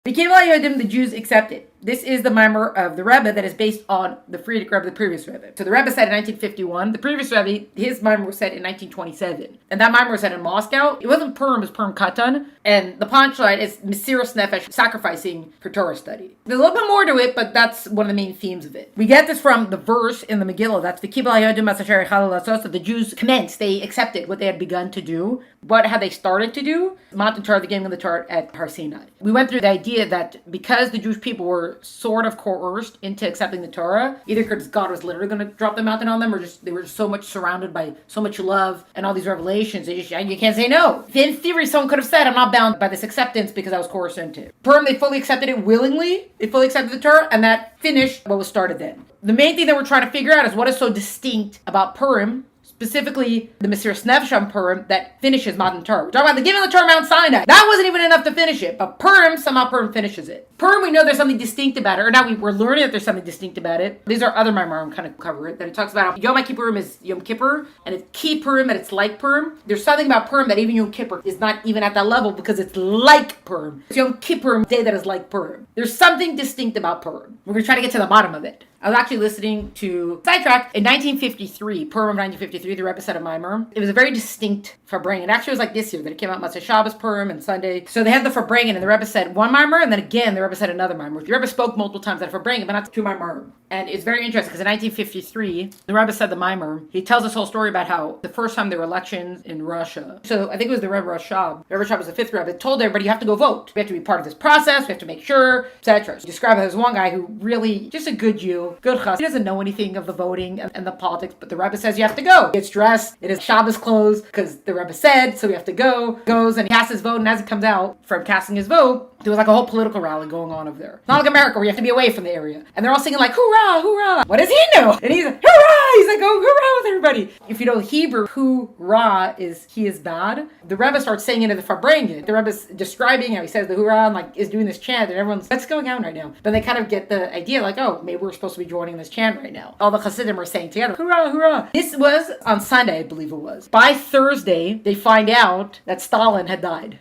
HaYehudim, the Jews accepted. This is the Maamar of the Rebbe that is based on the Friedrich Rebbe, the previous Rebbe. So the Rebbe said in 1951. The previous Rebbe, his Maamar was said in 1927. And that Maamar was said in Moscow. It wasn't Purim, it was Purim Katan. And the punchline is Mesiras Nefesh, sacrificing for Torah study. There's a little bit more to it, but that's one of the main themes of it. We get this from the verse in the Megillah. That's the HaYehudim asher chalal asos, that the Jews commenced. They accepted what they had begun to do. What had they started to do? Matan Torah, the beginning of the Torah at Har Sinai. We went through the idea that because the Jewish people were sort of coerced into accepting the Torah, either because God was literally going to drop the mountain on them, or just they were so much surrounded by so much love and all these revelations, you can't say no. In theory, someone could have said, I'm not bound by this acceptance because I was coerced into it. Purim, they fully accepted it willingly. They fully accepted the Torah, and that finished what was started then. The main thing that we're trying to figure out is what is so distinct about Purim, specifically the Mesiras Nefesh on Purim, that finishes Matan Torah. We're talking about the giving of the Torah Mount Sinai. That wasn't even enough to finish it, but Purim, somehow Purim finishes it. Purim, we know there's something distinct about it, or now we're learning that there's something distinct about it. These are other Maamar kind of cover it, that it talks about how Yom Kippurim is Yom Kippur, and it's Ki Purim, and it's like Purim. There's something about Purim that even Yom Kippur is not even at that level because it's like Purim. It's Yom Kippurim, day that is like Purim. There's something distinct about Purim. We're going to try to get to the bottom of it. I was actually listening to Sidetrack in 1953, Purim of 1953, the Rebbe said of Maamar. It was a very distinct Farbrengen. It actually was like this year that it came out Motzei Shabbos, Purim, and Sunday. So they had the Farbrengen, and the Rebbe said one Maamar, and then again the Rebbe said another Maamar. The Rebbe spoke multiple times at Farbrengen, but not two Maamar. And it's very interesting because in 1953, the Rebbe said the Maamar. He tells this whole story about how the first time there were elections in Russia. So I think it was the Rebbe Rashab. Rebbe Rashab was the fifth Rebbe. Told everybody you have to go vote. We have to be part of this process. We have to make sure, etc. So described as one guy who really just a good Jew, good chas. He doesn't know anything of the voting and the politics, but the Rebbe says you have to go. He gets dressed in his Shabbos clothes because the Rebbe said, so we have to go. Goes and he casts his vote, and as he comes out from casting his vote, there was like a whole political rally going on over there. It's not like America where you have to be away from the area. And they're all singing like, hoorah, hoorah. What does he know? And he's like, hoorah! He's like, oh, hoorah with everybody. If you know Hebrew, hoorah is he is bad. The Rebbe starts saying it in the Farbrengen. The Rebbe's describing how he says the hoorah and like is doing this chant, and everyone's, what's going on right now? Then they kind of get the idea like, oh, maybe we're supposed to be joining this chant right now. All the Chassidim are saying together, hoorah, hoorah. This was on Sunday, I believe it was. By Thursday, they find out that Stalin had died.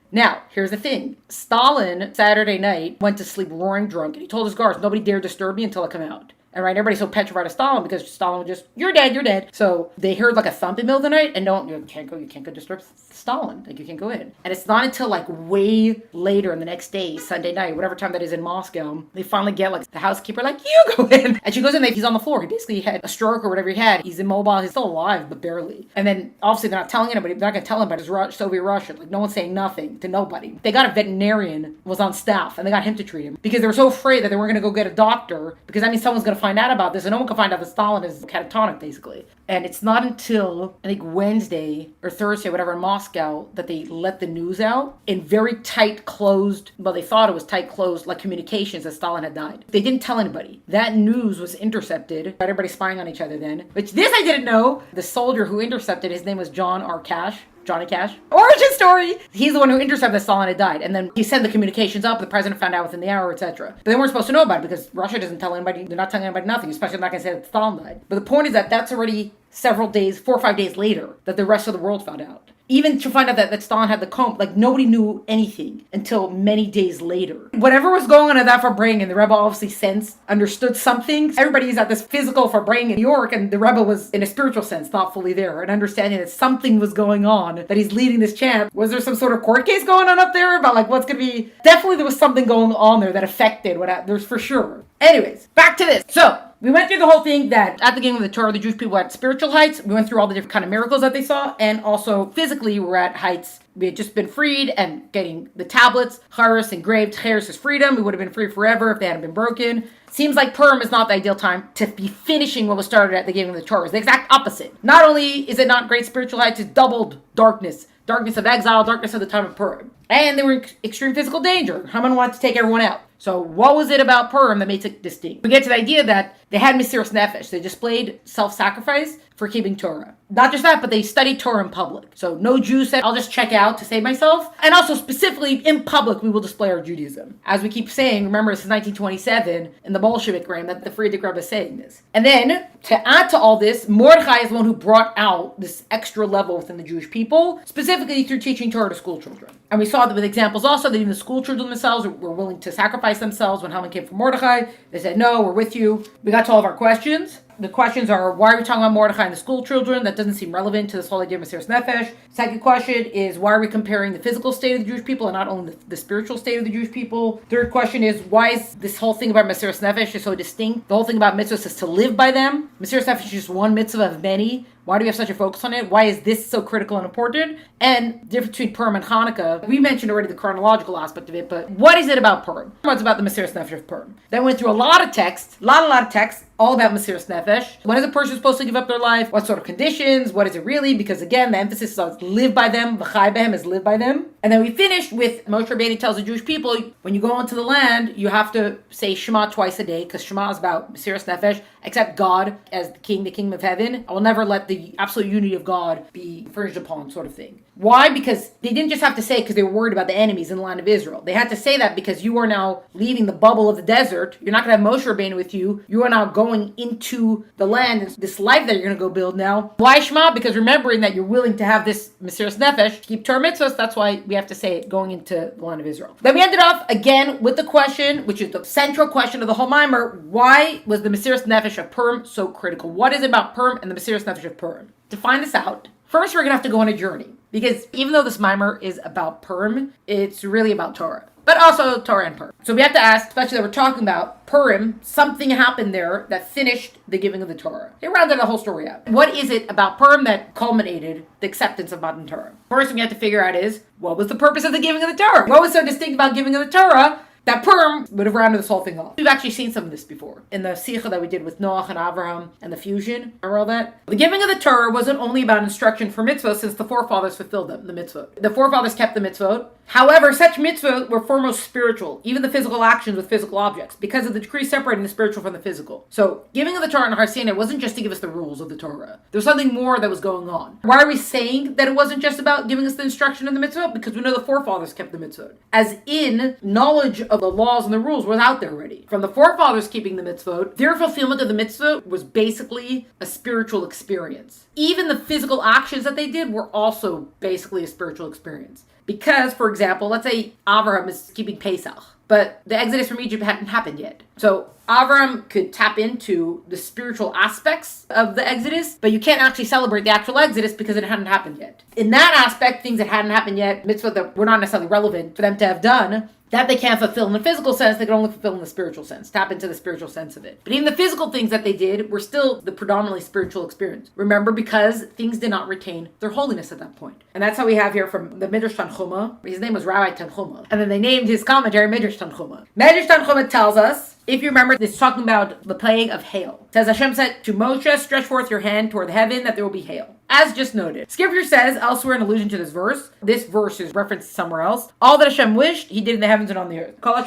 Now, here's the thing. Stalin, Saturday night, went to sleep roaring drunk, and he told his guards, nobody dare disturb me until I come out. And right, everybody's so petrified of Stalin because Stalin would just, you're dead, you're dead. So they heard like a thump in the middle of the night, and you can't go disturb Stalin. Like, you can't go in. And it's not until like way later in the next day, Sunday night, whatever time that is in Moscow, they finally get like the housekeeper, like, you go in. And she goes in there, he's on the floor. He basically had a stroke or whatever he had. He's immobile, he's still alive, but barely. And then obviously they're not telling anybody, they're not going to tell anybody. It's Soviet Russia. Like, no one's saying nothing to nobody. They got a veterinarian was on staff, and they got him to treat him because they were so afraid that they weren't going to go get a doctor because that means someone's going to find out about this, and no one can find out that Stalin is catatonic, basically. And it's not until, I think, Wednesday or Thursday, whatever, in Moscow, that they let the news out in very tight, closed, well, they thought it was tight, closed, like communications that Stalin had died. They didn't tell anybody. That news was intercepted. Everybody spying on each other then. Which this I didn't know. The soldier who intercepted, his name was John R. Cash. Johnny Cash. Origin story! He's the one who intercepted that Stalin had died. And then he sent the communications up, the president found out within the hour, etc. But they weren't supposed to know about it because Russia doesn't tell anybody, they're not telling anybody nothing, especially not going to say that Stalin died. But the point is that that's already several days, 4 or 5 days later, that the rest of the world found out. Even to find out that Stalin had the comb, like nobody knew anything until many days later. Whatever was going on at that Farbrengen, the Rebbe obviously understood something. Everybody's at this physical Farbrengen in New York, and the Rebbe was, in a spiritual sense, not fully there, and understanding that something was going on, that he's leading this chant. Was there some sort of court case going on up there about like what's going to be? Definitely there was something going on there that affected there's for sure. Anyways, back to this. So, we went through the whole thing that at the beginning of the Torah, the Jewish people had spiritual heights. We went through all the different kind of miracles that they saw. And also physically, we're at heights. We had just been freed and getting the tablets. Charis engraved. Charis is freedom. We would have been free forever if they hadn't been broken. Seems like Purim is not the ideal time to be finishing what was started at the beginning of the Torah. It's the exact opposite. Not only is it not great spiritual heights, it's doubled darkness. Darkness of exile, darkness of the time of Purim. And they were in extreme physical danger. Haman wanted to take everyone out. So what was it about Purim that makes it distinct? We get to the idea that they had Mesiras Nefesh. They displayed self-sacrifice for keeping Torah. Not just that, but they studied Torah in public. So no Jew said, I'll just check out to save myself. And also specifically in public, we will display our Judaism. As we keep saying, remember this is 1927 in the Bolshevik reign that the Frierdiker Rebbe is saying this. And then to add to all this, Mordechai is the one who brought out this extra level within the Jewish people, specifically through teaching Torah to school children. And we saw that with examples also that even the school children themselves were willing to sacrifice themselves when Haman came from Mordechai. They said, no, we're with you. We got to all of our questions. The questions are, why are we talking about Mordechai and the school children? That doesn't seem relevant to this whole idea of Mesiras Nefesh. Second question is, why are we comparing the physical state of the Jewish people and not only the spiritual state of the Jewish people? Third question is, why is this whole thing about Mesiras Nefesh is so distinct? The whole thing about mitzvahs is to live by them. Mesiras Nefesh is just one mitzvah of many. Why do we have such a focus on it? Why is this so critical and important? And the difference between Purim and Hanukkah, we mentioned already the chronological aspect of it, but what is it about Purim? What's about the Mesiras Nefesh of Purim? Then went through a lot of text, a lot of text, all about Mesiras Nefesh. When is a person supposed to give up their life? What sort of conditions? What is it really? Because again, the emphasis is on live by them. V'chai behem is live by them. And then we finished with Moshe Rabbeinu tells the Jewish people, when you go into the land, you have to say Shema twice a day, because Shema is about Mesiras Nefesh, except God as the kingdom of heaven. I will never let the absolute unity of God be infringed upon, sort of thing. Why? Because they didn't just have to say it because they were worried about the enemies in the land of Israel. They had to say that because you are now leaving the bubble of the desert. You're not going to have Moshe Rabbeinu with you. You are now going into the land, this life that you're going to go build now. Why Shema? Because remembering that you're willing to have this Mesiras Nefesh, keep Torah mitzvahs, that's why we have to say it going into the land of Israel. Then we ended off again with the question, which is the central question of the whole Maamar, why was the Mesiras Nefesh of Purim so critical? What is it about Purim and the Mesiras Nefesh of Purim? To find this out, first we're going to have to go on a journey. Because even though this Maamar is about Purim, it's really about Torah. But also Torah and Purim. So we have to ask, especially that we're talking about Purim, something happened there that finished the giving of the Torah. They rounded the whole story out. What is it about Purim that culminated the acceptance of Matan Torah? First thing we have to figure out is, what was the purpose of the giving of the Torah? What was so distinct about giving of the Torah that Purim would have rounded this whole thing off? We've actually seen some of this before in the Sikha that we did with Noach and Avraham and the fusion. Remember all that? The giving of the Torah wasn't only about instruction for mitzvot, since the forefathers fulfilled them, the mitzvot. The forefathers kept the mitzvot. However, such mitzvot were foremost spiritual, even the physical actions with physical objects, because of the decree separating the spiritual from the physical. So, giving of the Torah in Har Sinai wasn't just to give us the rules of the Torah. There was something more that was going on. Why are we saying that it wasn't just about giving us the instruction of the mitzvot? Because we know the forefathers kept the mitzvot. As in, knowledge of the laws and the rules was out there already. From the forefathers keeping the mitzvot, their fulfillment of the mitzvot was basically a spiritual experience. Even the physical actions that they did were also basically a spiritual experience. Because, for example, let's say Avraham is keeping Pesach, but the exodus from Egypt hadn't happened yet. So Avraham could tap into the spiritual aspects of the exodus, but you can't actually celebrate the actual exodus because it hadn't happened yet. In that aspect, things that hadn't happened yet, mitzvah that were not necessarily relevant for them to have done, that they can't fulfill in the physical sense, they can only fulfill in the spiritual sense. Tap into the spiritual sense of it. But even the physical things that they did were still the predominantly spiritual experience. Remember, because things did not retain their holiness at that point. And that's how we have here from the Midrash Tanchuma. His name was Rabbi Tanchuma. And then they named his commentary Midrash Tanchuma. Midrash Tanchuma tells us, if you remember, it's talking about the plague of hail. It says, Hashem said to Moshe, stretch forth your hand toward the heaven that there will be hail. As just noted. Scripture says, elsewhere in allusion to this verse is referenced somewhere else. All that Hashem wished, he did in the heavens and on the earth. That's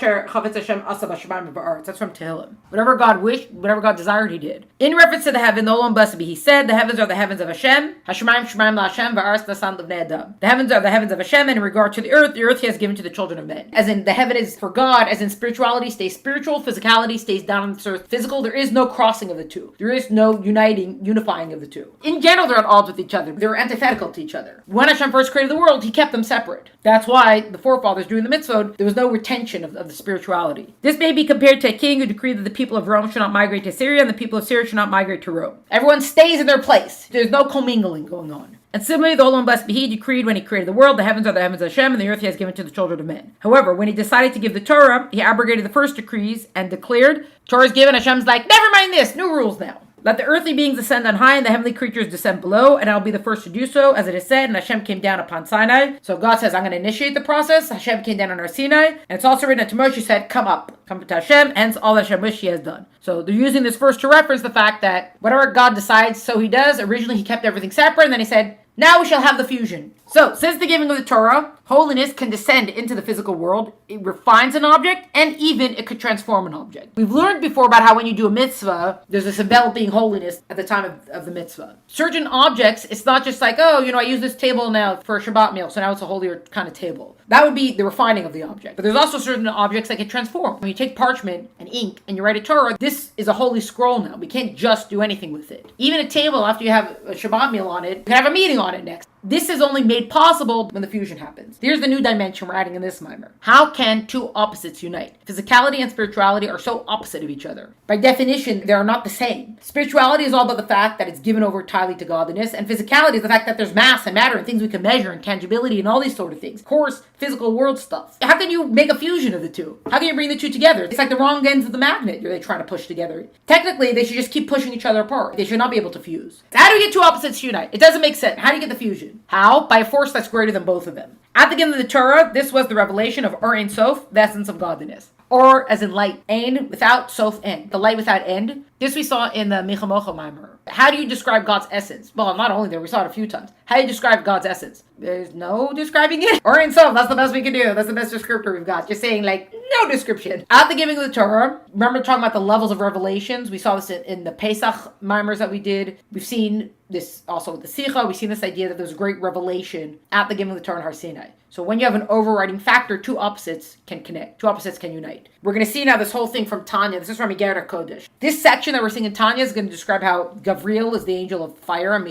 from Tehillim. Whatever God wished, whatever God desired, he did. In reference to the heaven, the Olam blessed be, he said, the heavens are the heavens of Hashem. Hashemayim shemaim la'Hashem, va'aretz nasan l'bnei Adam. The heavens are the heavens of Hashem, and in regard to the earth he has given to the children of men. As in, the heaven is for God, as in spirituality stays spiritual, physicality stays down on the earth physical. There is no crossing of the two. There is no unifying of the two. In general, they're at odds with each other. They're antithetical to each other. When Hashem first created the world, he kept them separate. That's why the forefathers doing the mitzvot, there was no retention of the spirituality. This may be compared to a king who decreed that the people of Rome should not migrate to Syria and the people of Syria should not migrate to Rome. Everyone stays in their place. There's no commingling going on. And similarly, the Olam blessed be he decreed when he created the world, the heavens are the heavens of Hashem, and the earth he has given to the children of men. However, when he decided to give the Torah, he abrogated the first decrees and declared, Torah is given, Hashem's like, never mind this, new rules now. Let the earthly beings ascend on high and the heavenly creatures descend below, and I'll be the first to do so, as it is said, and Hashem came down upon Sinai. So God says, I'm going to initiate the process. Hashem came down on our Sinai, and it's also written that Moshe said, come up to Hashem, hence all that Hashem wished he has done. So they're using this verse to reference the fact that whatever God decides, so he does. Originally, he kept everything separate, and then he said, Now we shall have the fusion. So, since the giving of the Torah, holiness can descend into the physical world. It refines an object, and even it could transform an object. We've learned before about how when you do a mitzvah, there's this enveloping holiness at the time of the mitzvah. Certain objects, it's not just like, oh, I use this table now for a Shabbat meal, so now it's a holier kind of table. That would be the refining of the object. But there's also certain objects that can transform. When you take parchment and ink and you write a Torah, this is a holy scroll now. We can't just do anything with it. Even a table, after you have a Shabbat meal on it, you can have a meeting on it next. This is only made possible when the fusion happens. Here's the new dimension we're adding in this Maamar. How can two opposites unite? Physicality and spirituality are so opposite of each other. By definition, they are not the same. Spirituality is all about the fact that it's given over entirely to godliness, and physicality is the fact that there's mass and matter and things we can measure and tangibility and all these sort of things. Of course, physical world stuff. How can you make a fusion of the two? How can you bring the two together? It's like the wrong ends of the magnet they're trying to push together. Technically, they should just keep pushing each other apart. They should not be able to fuse. So how do we get two opposites to unite? It doesn't make sense. How do you get the fusion? How? By a force that's greater than both of them. At the beginning of the Torah, this was the revelation of Or Ein Sof, the essence of godliness. Or as in light. Ein without Sof end. The light without end. This we saw in the Michamocha Maamar. How do you describe God's essence? Well, not only there, we saw it a few times. How do you describe God's essence? There's no describing it. Or Ein Sof, that's the best we can do. That's the best descriptor we've got. Just saying no description. At the giving of the Torah, remember talking about the levels of revelations? We saw this in the Pesach Maamars that we did. We've seen this also with the Sicha. We've seen this idea that there's a great revelation at the giving of the Torah in Har Sinai. So when you have an overriding factor, two opposites can connect. Two opposites can unite. We're going to see now this whole thing from Tanya. This is from Megillah Kodesh. This section that we're seeing in Tanya is going to describe how Gavriel is the angel of fire, and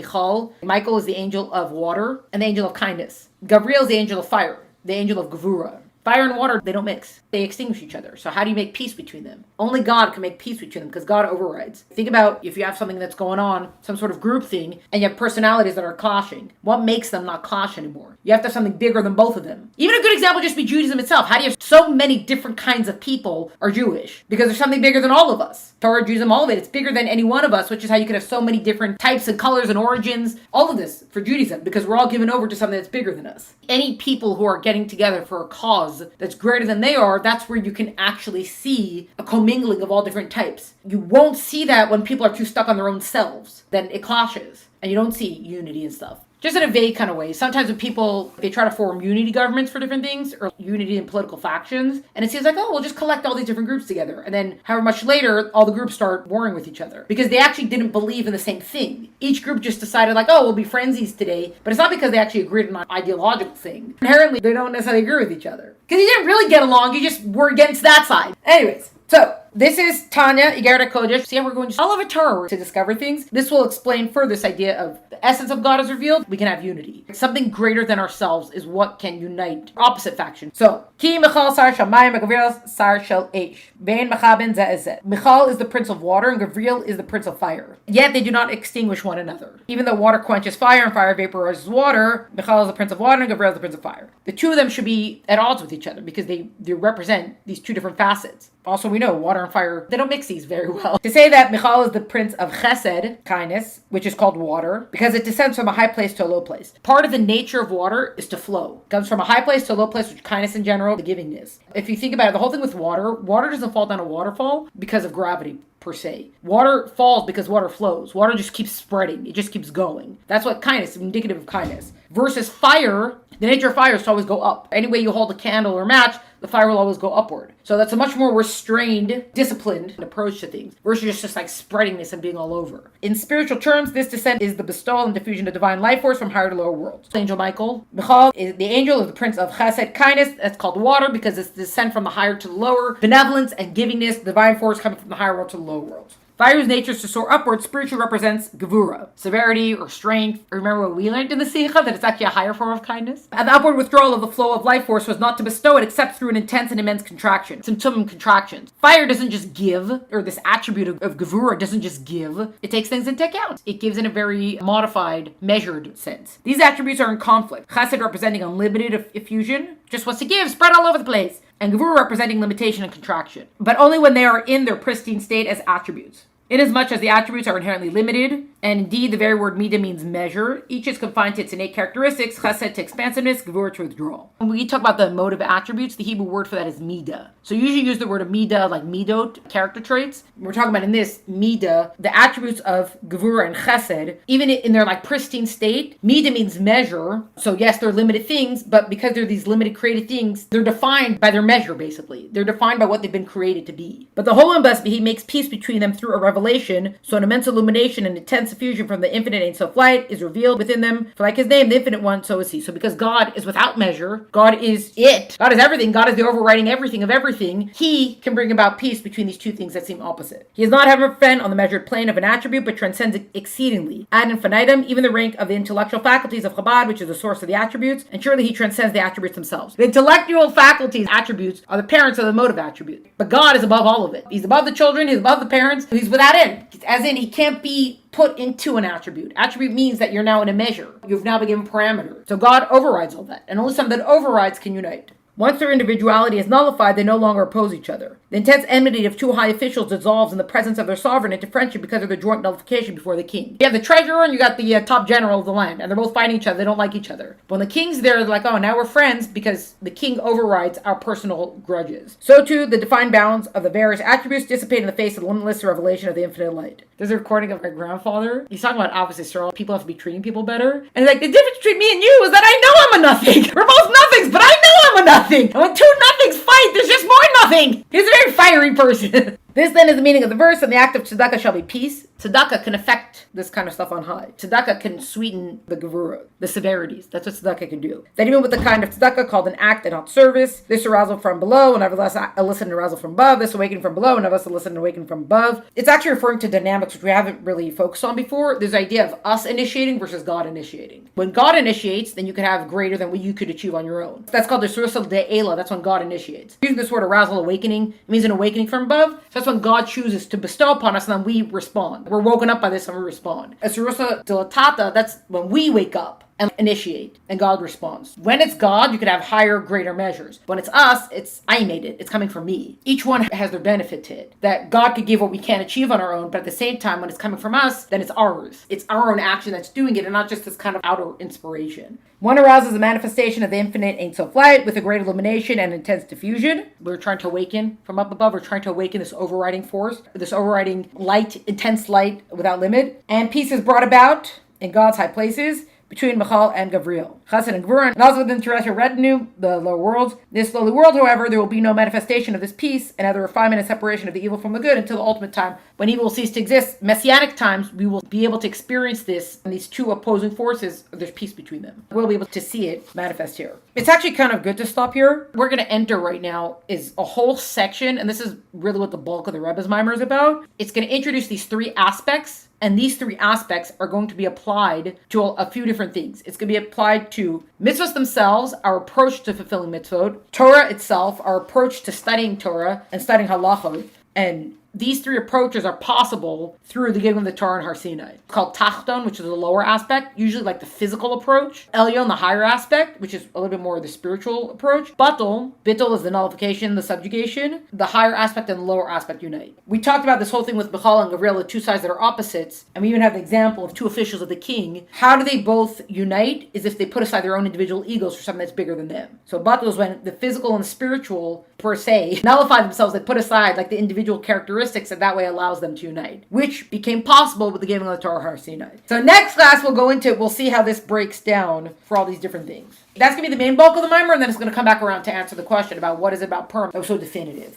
Michael is the angel of water, and the angel of kindness. Gavriel is the angel of fire, the angel of Gevura. Fire and water, they don't mix. They extinguish each other. So how do you make peace between them? Only God can make peace between them because God overrides. Think about if you have something that's going on, some sort of group thing, and you have personalities that are clashing. What makes them not clash anymore? You have to have something bigger than both of them. Even a good example would just be Judaism itself. How do you have so many different kinds of people are Jewish? Because there's something bigger than all of us. Torah, Judaism, all of it. It's bigger than any one of us, which is how you could have so many different types and colors and origins. All of this for Judaism, because we're all given over to something that's bigger than us. Any people who are getting together for a cause that's greater than they are, that's where you can actually see a commingling of all different types. You won't see that when people are too stuck on their own selves. Then it clashes, and you don't see unity and stuff. Just in a vague kind of way. Sometimes when people, they try to form unity governments for different things, or unity in political factions, and it seems like, oh, we'll just collect all these different groups together. And then however much later, all the groups start warring with each other. Because they actually didn't believe in the same thing. Each group just decided oh, we'll be friendsies today. But it's not because they actually agreed on an ideological thing. Inherently, they don't necessarily agree with each other. Because you didn't really get along, you just were against that side. Anyways, so this is Tanya, Megillah Kodesh. See how we're going all over Torah to discover things? This will explain further this idea of the essence of God is revealed. We can have unity. Something greater than ourselves is what can unite opposite factions. So, Ki Michal Sar Shel Mayim, Gavriel Sar Shel Eish. Bein Mechaben Zeh Ez Zeh. Michal is the prince of water, and Gavriel is the prince of fire. Yet they do not extinguish one another. Even though water quenches fire and fire vaporizes water, Michal is the prince of water and Gavriel is the prince of fire. The two of them should be at odds with each other because they represent these two different facets. Also, we know water and fire, they don't mix these very well. To say that Michal is the prince of chesed, kindness, which is called water, because it descends from a high place to a low place. Part of the nature of water is to flow. It comes from a high place to a low place, which is kindness in general, the givingness. If you think about it, the whole thing with water doesn't fall down a waterfall because of gravity per se. Water falls because water flows. Water just keeps spreading. It just keeps going. That's what kindness is indicative of kindness. Versus fire, the nature of fire is to always go up. Any way you hold a candle or match, the fire will always go upward. So that's a much more restrained, disciplined approach to things versus just spreading this and being all over. In spiritual terms, this descent is the bestowal and diffusion of divine life force from higher to lower worlds. Angel Michael is the angel of the prince of chesed, kindness. That's called water because it's descent from the higher to the lower. Benevolence and givingness, divine force coming from the higher world to the lower world. Fire's nature is to soar upwards, spiritually represents gevura, severity or strength. Remember what we learned in the Sicha, that it's actually a higher form of kindness? And the upward withdrawal of the flow of life force was not to bestow it except through an intense and immense contraction. Symptom contractions. Fire doesn't just give, or this attribute of gevura doesn't just give. It takes things into account. It gives in a very modified, measured sense. These attributes are in conflict. Chesed representing unlimited effusion, just wants to give, spread all over the place. And gevura representing limitation and contraction. But only when they are in their pristine state as attributes. Inasmuch as the attributes are inherently limited, and indeed the very word midah means measure, each is confined to its innate characteristics, chesed to expansiveness, gevurah to withdrawal. When we talk about the motive attributes, the Hebrew word for that is midah. So you usually use the word of midah like midot, character traits. We're talking about in this midah, the attributes of gevurah and chesed, even in their like pristine state. Midah means measure. So yes, they're limited things, but because they're these limited created things, they're defined by their measure, basically. They're defined by what they've been created to be. But the whole and blessed be, he makes peace between them through a revelation. So an immense illumination and intense effusion from the infinite Ein Sof light is revealed within them. For like his name, the infinite one, so is he. So because God is without measure, God is it. God is everything. God is the overriding everything of everything. He can bring about peace between these two things that seem opposite. He is not ever bent on the measured plane of an attribute, but transcends it exceedingly. Ad infinitum, even the rank of the intellectual faculties of Chabad, which is the source of the attributes, and surely he transcends the attributes themselves. The intellectual faculties, attributes, are the parents of the motive attribute. But God is above all of it. He's above the children, he's above the parents, he's without end. As in, he can't be put into an attribute. Attribute means that you're now in a measure. You've now been given parameters. So God overrides all that. And only something that overrides can unite. Once their individuality is nullified, they no longer oppose each other. The intense enmity of two high officials dissolves in the presence of their sovereign into friendship because of their joint nullification before the king. You have the treasurer and you got the top general of the land, and they're both fighting each other. They don't like each other. But when the king's there, they're like, oh, now we're friends because the king overrides our personal grudges. So too, the defined bounds of the various attributes dissipate in the face of the limitless revelation of the infinite light. There's a recording of my grandfather. He's talking about opposite Israel. People have to be treating people better. And he's like, the difference between me and you is that I know I'm a nothing. We're both nothings, but I know I'm a nothing. And when two nothings fight, there's just more nothing. He's a very fiery person. This then is the meaning of the verse, and the act of tzedakah shall be peace. Tzedakah can affect this kind of stuff on high. Tzedakah can sweeten the gevurah, the severities. That's what tzedakah can do. That even with the kind of tzedakah called an act and not service, this arousal from below, and nevertheless elicit an arousal from above, this awakening from below, and nevertheless elicit an awakening from above. It's actually referring to dynamics, which we haven't really focused on before. There's the idea of us initiating versus God initiating. When God initiates, then you can have greater than what you could achieve on your own. That's called the surusal de'ela. That's when God initiates. Using this word arousal, awakening, it means an awakening from above. So that's when God chooses to bestow upon us, and then we respond. We're woken up by this and we respond. A surusal dilatata, that's when we wake up and initiate, and God responds. When it's God, you could have higher, greater measures. When it's us, it's I made it. It's coming from me. Each one has their benefit to it. That God could give what we can't achieve on our own, but at the same time, when it's coming from us, then it's ours. It's our own action that's doing it, and not just this kind of outer inspiration. One arouses the manifestation of the infinite Ein Sof light with a great illumination and intense diffusion. We're trying to awaken from up above. We're trying to awaken this overriding force, this overriding light, intense light without limit. And peace is brought about in God's high places between Michal and Gabriel. Chesed and Gevurah, and also within the terrestrial retinue, the lower worlds. This lowly world, however, there will be no manifestation of this peace and other refinement and separation of the evil from the good until the ultimate time when evil will cease to exist. Messianic times, we will be able to experience this, and these two opposing forces, there's peace between them. We'll be able to see it manifest here. It's actually kind of good to stop here. We're going to enter right now is a whole section, and this is really what the bulk of the Rebbe's Maamar is about. It's going to introduce these three aspects. And these three aspects are going to be applied to a few different things. It's going to be applied to mitzvahs themselves, our approach to fulfilling mitzvot, Torah itself, our approach to studying Torah and studying halachot, and these three approaches are possible through the giving of the Torah and Har Sinai. It's called Tachton, which is the lower aspect, usually like the physical approach. Elyon, the higher aspect, which is a little bit more the spiritual approach. Bittul is the nullification, the subjugation. The higher aspect and the lower aspect unite. We talked about this whole thing with Michal and Gabriel, the two sides that are opposites, and we even have the example of two officials of the king. How do they both unite? Is if they put aside their own individual egos for something that's bigger than them. So Bittul is when the physical and spiritual, per se, nullify themselves. They put aside like the individual characteristics, and that way allows them to unite, which became possible with the giving of the Torah Har Sinai. So next class we'll see how this breaks down for all these different things. That's going to be the main bulk of the Maamar, and then it's going to come back around to answer the question about what is it about Purim that was so definitive.